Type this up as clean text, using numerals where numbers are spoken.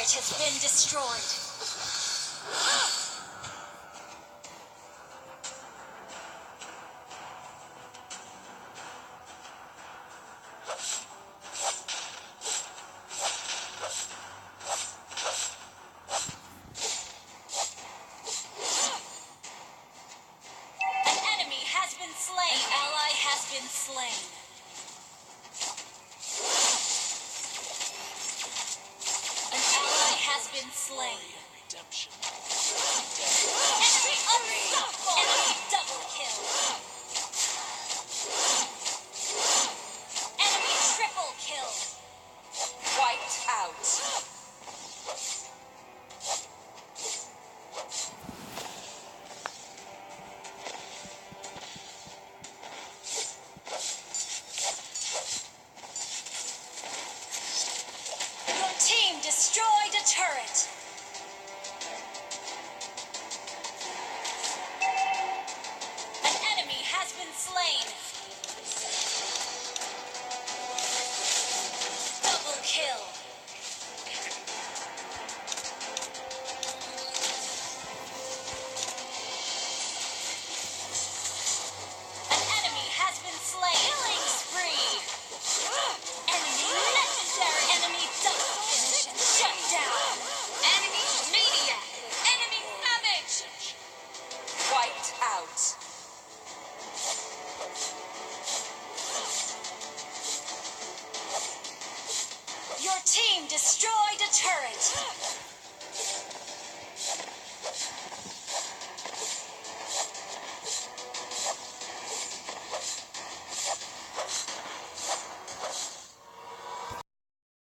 turret has been destroyed. An enemy has been slain. An ally has been slain. An ally has been slain. Redemption. Enemy unstoppable! Enemy double kill! Enemy triple kill! Wiped out. Your team destroyed a turret! An enemy has been slain! Double kill! An enemy has been slain! Killing spree! Enemy legendary! Enemy double kill! Shut down! Enemy maniac! Enemy savage! Wiped out. Your team destroyed a turret!